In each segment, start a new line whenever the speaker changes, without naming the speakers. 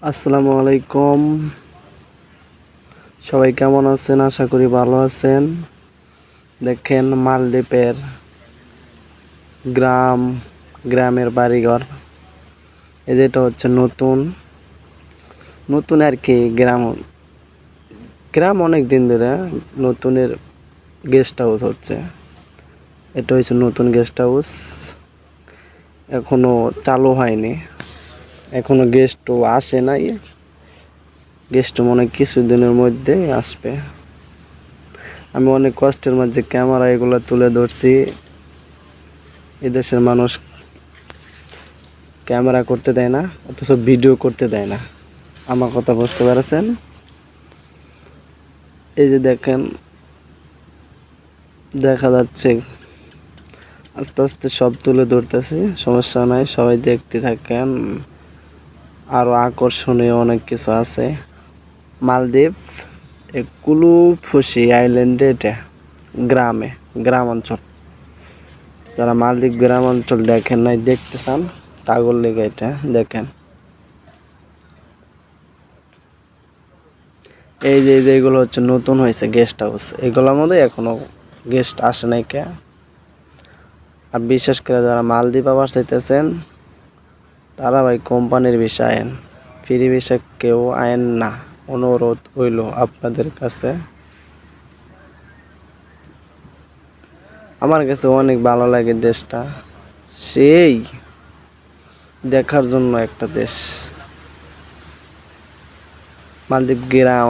আসসালামু আলাইকুম। সবাই কেমন আছেন? আশা করি ভালো আছেন। দেখেন মালদ্বীপের গ্রামের বাড়িঘর। এই যেটা হচ্ছে নতুন নতুন আর কি গ্রাম অনেক দিন ধরে নতুনের গেস্ট হাউস হচ্ছে। এটা হচ্ছে নতুন গেস্ট হাউস, এখনো চালু হয়নি, এখনো গেস্টও আসে নাই। গেস্ট মনে হয় কিছুদিনের মধ্যে আসবে। আমি অনেক কষ্টের মাঝে ক্যামেরা এগুলো তুলে ধরছি। এদেশের মানুষ ক্যামেরা করতে দেয় না, অথচ ভিডিও করতে দেয় না। আমার কথা বুঝতে পেরেছেন? এই যে দেখেন, দেখা যাচ্ছে আস্তে আস্তে সব তুলে ধরতেছি, সমস্যা নাই, সবাই দেখতে থাকেন। আরও আকর্ষণীয় অনেক কিছু আছে। মালদ্বীপ কুলুফুসি আইল্যান্ডে, এটা গ্রাম অঞ্চল। যারা মালদ্বীপ গ্রাম অঞ্চল দেখেন নাই, দেখতে চান, তাগর লেগে এটা দেখেন। এই যে এগুলো হচ্ছে নতুন হয়েছে গেস্ট হাউস, এগুলোর মধ্যে এখনো গেস্ট আসে নাই কে। আর বিশেষ করে যারা মালদ্বীপ আবার চাইতেছেন, তারা ভাই কোম্পানির ভিসা আইন, ফ্রি ভিসা কেউ আইন না। অনুরোধ হইল আপনাদের কাছে। আমার কাছে অনেক ভালো লাগে দেশটা, সেই দেখার জন্য একটা দেশ মালদ্বীপ গ্রাম।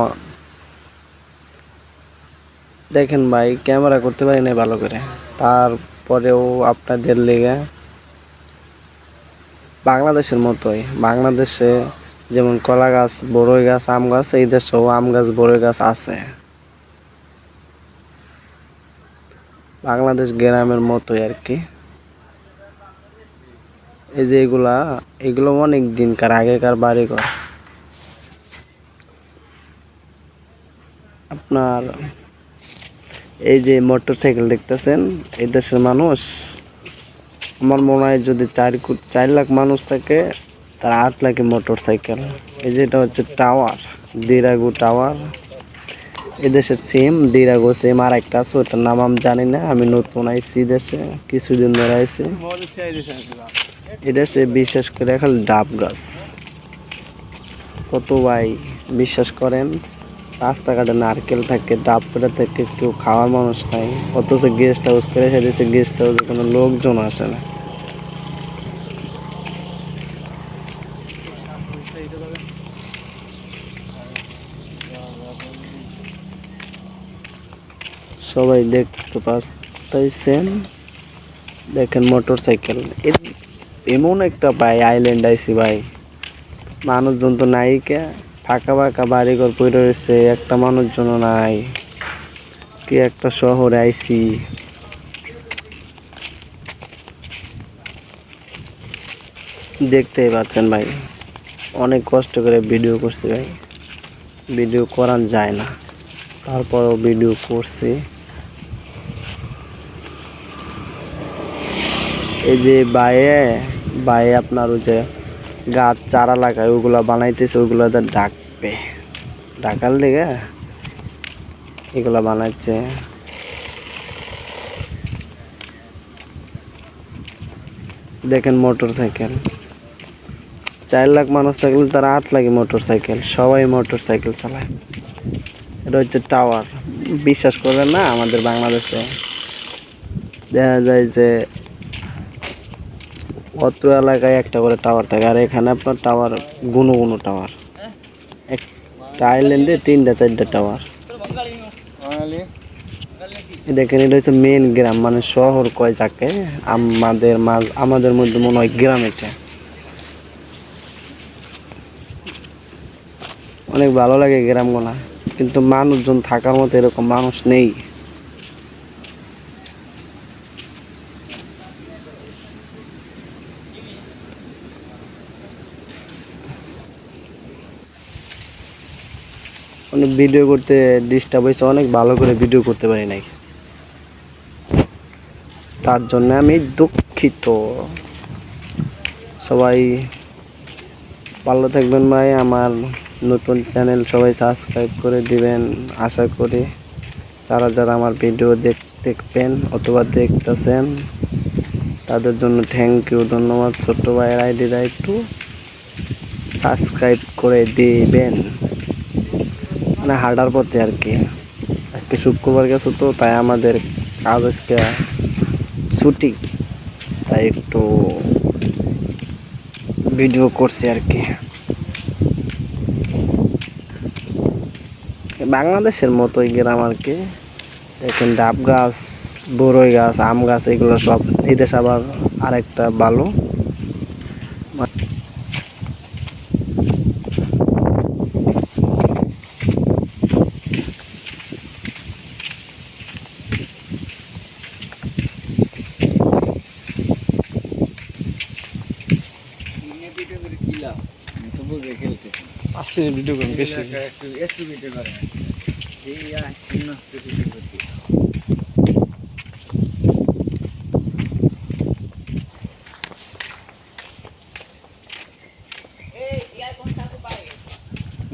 দেখেন ভাই, ক্যামেরা করতে পারি না ভালো করে, তারপরেও আপনাদের লেগে বাংলাদেশের মতোই, বাংলাদেশে যেমন কলা গাছ, বড়ই গাছ, আম গাছ, এই দেশেও আম গাছ, বড়ই গাছ আছে। বাংলাদেশ গ্রামের মতোই আর কি। এই যে এগুলো অনেক দিনকার আগেকার বাড়িঘর। আপনার এই যে মোটর সাইকেল দেখতেছেন, এই দেশের মানুষ, আমার মনে হয় যদি 4 লাখ মানুষ থাকে, তার 8 লাখে মোটর সাইকেল। এই যেটা হচ্ছে টাওয়ার, দিরাগু টাওয়ার। এদেশের সিম দিরাগু সিম, আর একটা আছে, ওটার নাম আমি জানি না। আমি নতুন আইছি দেশে, কিছুদিন ধরে আইছি। এদেশে বিশেষ করে খালি ডাব গাছ। কত ভাই বিশ্বাস করেন, রাস্তাঘাটে নারকেল থাকে, ডাব করে থাকে, কেউ খাওয়ার মানুষ নাই। অথচ গেস্ট হাউস করে ফেলেছে, গেস্ট হাউসে কোনো লোকজন আসে না। সবাই দেখতে পাচ্ছেন, দেখেন মোটর সাইকেল। এমন একটা ভাই আইল্যান্ড আইসি ভাই, মানুষজন তো নাই কে, ফাঁকা ফাঁকা বাড়িঘর পড়ে রয়েছে, একটা মানুষজনও নাই। কি একটা শহরে আইসি। দেখতেই পাচ্ছেন ভাই, অনেক কষ্ট করে ভিডিও করছি ভাই, ভিডিও করা যায় না, তারপরও ভিডিও করছি। এই যে বাইয়ে আপনার ওই যে গাছ চারা লাগায়, ওগুলা বানাইতেছে, ওগুলা ঢাকার লেগে এগুলা বানাচ্ছে। দেখেন মোটর সাইকেল, 4 লাখ মানুষ থাকলে তারা 8 লাখে মোটর সাইকেল, সবাই মোটর সাইকেল চালায়। এটা হচ্ছে টাওয়ার। বিশ্বাস করবেন না, আমাদের বাংলাদেশে দেখা যায় যে অত্র এলাকায় একটা করে টাওয়ার থাকে, আর এখানে আপনার টাওয়ার গুনো গুনো টাওয়ার। একটা আইল্যান্ডে 3টা 4টা টাওয়ার। দেখেন, এটা হচ্ছে মেন গ্রাম, মানে শহর কয় যাকে, আমাদের মধ্যে মনে হয় গ্রাম। এটা অনেক ভালো লাগে গ্রামগুলা, কিন্তু মানুষজন থাকার মতো এরকম মানুষ নেই। অনেক ভিডিও করতে ডিস্টার্ব হয়েছে, অনেক ভালো করে ভিডিও করতে পারি নাই, তার জন্য আমি দুঃখিত। সবাই ভালো থাকবেন ভাই। আমার নতুন চ্যানেল সবাই সাবস্ক্রাইব করে দিবেন আশা করি। যারা যারা আমার ভিডিও দেখবেন অথবা দেখতেছেন তাদের জন্য থ্যাংক ইউ, ধন্যবাদ। ছোট্ট ভাইয়ের আইডিটা একটু সাবস্ক্রাইব করে দিবেন, মানে হার্ডার পথে আর কি। আজকে শুক্রবার গেছে তো, তাই আমাদের কাজ আজকে ছুটি, তাই একটু ভিডিও করছি আর কি। বাংলাদেশের মতোই গ্রাম আর কি। দেখেন ডাব গাছ, বড়ই গাছ, আম গাছ, এগুলো সব। এই দেশ আবার আরেকটা ভালো,
খেলতেছি
5 মিনিট ভিডিও করেন বেশি।
একটু একটু ভিডিও করে এই চিহ্ন ভিডিও করতে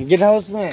गेट हाउस में